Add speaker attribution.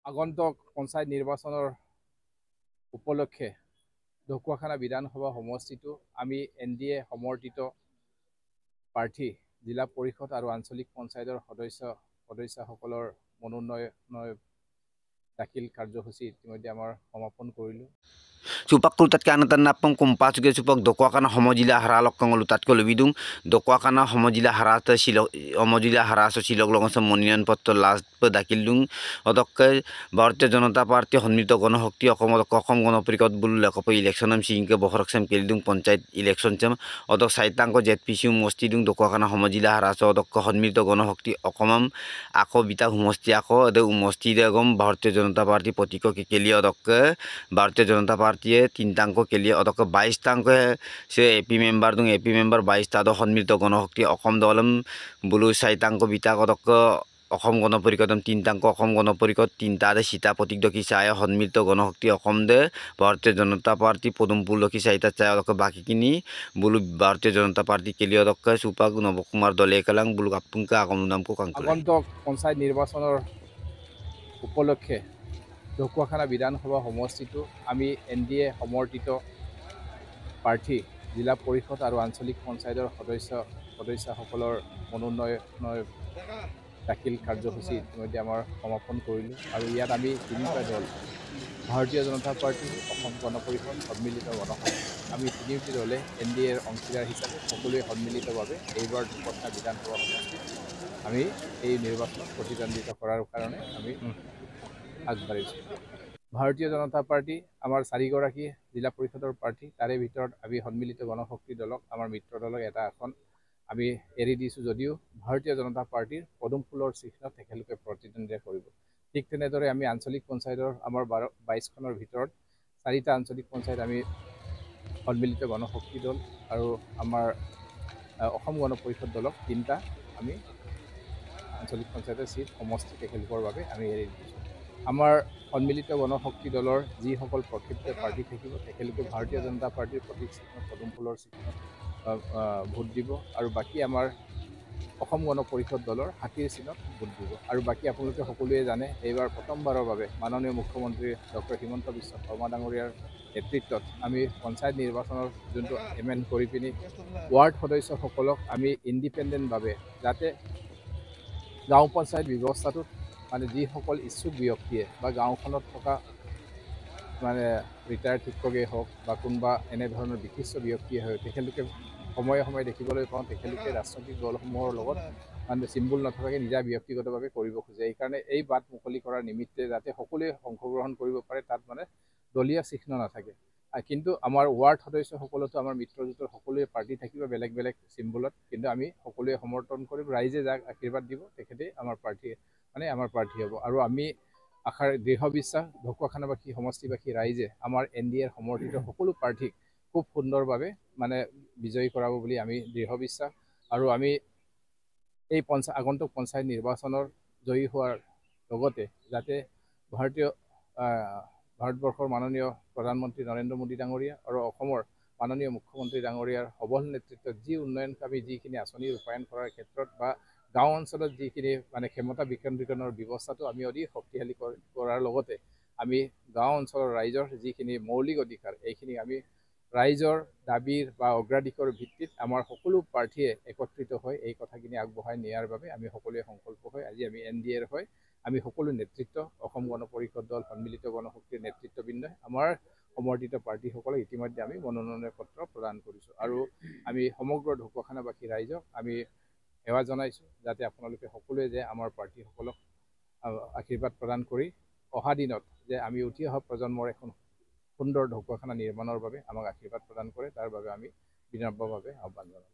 Speaker 1: আগন্তুক পঞ্চায়ত নিৰ্বাচনৰ উপলক্ষে ঢকুৱাখানা বিধানসভা সমষ্টিটো আমি NDA সমৰ্থিত প্ৰাৰ্থী জিলা পৰিষদ আৰু আঞ্চলিক পঞ্চায়তৰ সদস্যসকলৰ মনোনয়ন দাখিল কাৰ্যসূচী ইতিমধ্যে আমাৰ সমাপন কৰিলোঁ।
Speaker 2: Supak kultat kana tan napang kumpas juga supak dokwa kana homojila haralok kang lutat ko lebidung dokwa kana homojila harata silok homojila haraso silok longo monian potto last pedakildung odok ke Bharatiya Janata Party honmito gণশক্তি Asom Gana Parishad বুল lekop election am singke bohrok sam keldung panchayat election cham odok saitangko ZPC mosti dung dokwa kana homojila haraso odok honmito Ganashakti অসমম ako bita humosti ako de umosti de gom Bharatiya Janata Party potiko ke keli odok ke Bharatiya Janata Party তিনটাংক কেলি অদক 22 trunk সে AP member দুং AP member 22 টা দ সন্মিলিত গণশক্তি অসম দলম বুলু সাইটাংক beta অদক Asom Gana পৰিষদম তিনটাংক Asom Gana Parishad তিনটা দে সীতা প্ৰতীক দকি চাই সন্মিলিত গণশক্তি অসম দে ভাৰতীয় জনতা party Padampur দকি চাইটা চাই অদক বাকি কিনি বুলু ভাৰতীয় জনতা পাৰ্টি কেলি অদক সুপাক নবকুমাৰ দলে কালাং বুলু কাপুংকা আগম নামকো কাংকুলাই
Speaker 1: আগন্তুক পঞ্চায়ত নিৰ্বাচনৰ উপলক্ষে ঢকুৱাখানা বিধানসভা সমষ্টিটো আমি NDA সমৰ্থিত প্ৰাৰ্থী জিলা পৰিষদ আৰু আঞ্চলিক পঞ্চায়তৰ সদস্যসকলৰ মনোনয়ন দাখিল কাৰ্যসূচী ইতিমধ্যে আমাৰ সমাপন কৰিলোঁ আৰু ইয়াত আমি তিনিটা দল ভাৰতীয় জনতা পাৰ্টি অসম গণ পৰিষদ সন্মিলিত গণশক্তি আমি তিনিওটি দলে NDAৰ অংশীদাৰ হিচাপে সকলোৱে সন্মিলিতভাৱে এইবাৰ ঢকুৱাখানা বিধানসভা সমষ্টিত আমি এই নিৰ্বাচনত প্ৰতিদ্বন্দ্বিতা কৰাৰ কাৰণে আমি আগবাঢ়িছোঁ। ভাৰতীয় জনতা পাৰ্টি আমাৰ 4গৰাকী জিলা পৰিষদৰ প্ৰাৰ্থী তাৰে ভিতৰত আমি সন্মিলিত গণশক্তি দলক আমাৰ মিত্ৰ দলক এটা আসন আমি এৰি দিছোঁ যদিও ভাৰতীয় জনতা পাৰ্টিৰ পদুম ফুলৰ চিহ্নত তেখেতলোকে প্ৰতিদ্বন্দ্বিতা কৰিব। ঠিক তেনেদৰে আমি আঞ্চলিক পঞ্চায়তৰ আমাৰ 22খনৰ ভিতৰত 4টা আঞ্চলিক পঞ্চায়ত আমি সন্মিলিত গণশক্তি দল আৰু আমাৰ অসম গণ পৰিষদ দলক 3টা আমি আঞ্চলিক পঞ্চায়তৰ চিট সমষ্টি তেখেতলোকৰ বাবে আমি এৰি দিছোঁ। আমাৰ সন্মিলিত গণশক্তি দলৰ যিসকল প্ৰক্ষিপ্ত প্ৰাৰ্থী থাকিব তেখেতলোকে ভাৰতীয় জনতা পাৰ্টিৰ প্ৰতীক চিহ্নত পদুম ফুলৰ চিহ্নত ভোট দিব আৰু বাকী আমাৰ অসম গণ পৰিষদ দলৰ হাতীৰ চিহ্নত ভোট দিব আৰু বাকী আপোনালোকে সকলোৱে জানে এইবাৰ প্ৰথমবাৰৰ বাবে মাননীয় মুখ্যমন্ত্ৰী ডক্টৰ হিমন্ত বিশ্ব শৰ্মা ডাঙৰীয়াৰ নেতৃত্বত আমি পঞ্চায়ত নিৰ্বাচনৰ যোনটো এমেণ্ড কৰি পিনি ৱাৰ্ড সদস্যসকলক আমি ইণ্ডিপেণ্ডেণ্টভাৱে যাতে গাঁও পঞ্চায়ত ব্যৱস্থাটোত মানে যিসকল ইচ্ছুক ব্যক্তিয়ে বা গাঁওখনত থকা মানে ৰিটায়াৰ্ড শিক্ষকেই হওক বা কোনোবা এনেধৰণৰ বিশিষ্ট ব্যক্তিয়ে হওক তেখেতলোকে সময়ে সময়ে দেখিবলৈ পাওঁ তেখেতলোকে ৰাজনৈতিক দলসমূহৰ লগত মানে চিম্বল নথকাকৈ নিজা ব্যক্তিগতভাৱে কৰিব খোজে। এইকাৰণে এই বাট মুকলি কৰাৰ নিমিত্তে যাতে সকলোৱে অংশগ্ৰহণ কৰিব পাৰে তাত মানে দলীয় চিহ্ন নাথাকে কিন্তু আমাৰ ৱাৰ্ড সদস্যসকলতো আমাৰ মিত্ৰজোঁটৰ সকলোৱে পাৰ্টি থাকিব বেলেগ বেলেগ চিম্বলত কিন্তু আমি সকলোৱে সমৰ্থন কৰিম ৰাইজে যাক আশীৰ্বাদ দিব তেখেতেই আমাৰ প্ৰাৰ্থী হ'ব আৰু আমি আশাৰ দৃঢ় বিশ্বাস ঢকুৱাখানাবাসী সমষ্টিবাসী ৰাইজে আমাৰ NDAৰ সমৰ্থিত সকলো প্ৰাৰ্থীক খুব সুন্দৰভাৱে মানে বিজয়ী কৰাব বুলি আমি দৃঢ় বিশ্বাস আৰু আমি এই আগন্তুক পঞ্চায়ত নিৰ্বাচনৰ জয়ী হোৱাৰ লগতে যাতে ভাৰতবৰ্ষৰ মাননীয় প্ৰধানমন্ত্ৰী নৰেন্দ্ৰ মোদী ডাঙৰীয়া আৰু অসমৰ মাননীয় মুখ্যমন্ত্ৰী ডাঙৰীয়াৰ সবল নেতৃত্বত যি উন্নয়ন আমি যিখিনি আঁচনি ৰূপায়ণ কৰাৰ ক্ষেত্ৰত বা গাঁও অঞ্চলত যিখিনি মানে ক্ষমতা বিকেন্দ্ৰীকৰণৰ ব্যৱস্থাটো আমি অধিক শক্তিশালী কৰাৰ লগতে আমি গাঁও অঞ্চলৰ ৰাইজৰ যিখিনি মৌলিক অধিকাৰ এইখিনি আমি ৰাইজৰ দাবীৰ বা অগ্ৰাধিকাৰ ভিত্তিত আমাৰ সকলো প্ৰাৰ্থীয়ে একত্ৰিত হৈ এই কথাখিনি আগবঢ়াই নিয়াৰ বাবে আমি সকলোৱে সংকল্প হৈ আজি আমি NDAৰ হৈ আমি সকলো নেতৃত্ব অসম গণ পৰিষদ দল সন্মিলিত গণশক্তিৰ নেতৃত্ববৃন্দই আমাৰ সমৰ্থিত প্ৰাৰ্থীসকলক ইতিমধ্যে আমি মনোনয়ন পত্ৰ প্ৰদান কৰিছোঁ আৰু আমি সমগ্ৰ ঢকুৱাখানাবাসী ৰাইজক আমি সেৱা জনাইছোঁ যাতে আপোনালোকে সকলোৱে যে আমাৰ প্ৰাৰ্থীসকলক আশীৰ্বাদ প্ৰদান কৰি অহা দিনত যে আমি উঠি অহা প্ৰজন্মৰ এখন সুন্দৰ ঢকুৱাখানা নিৰ্মাণৰ বাবে আমাক আশীৰ্বাদ প্ৰদান কৰে তাৰ বাবে আমি বিনম্ৰভাৱে আহ্বান জনাওঁ।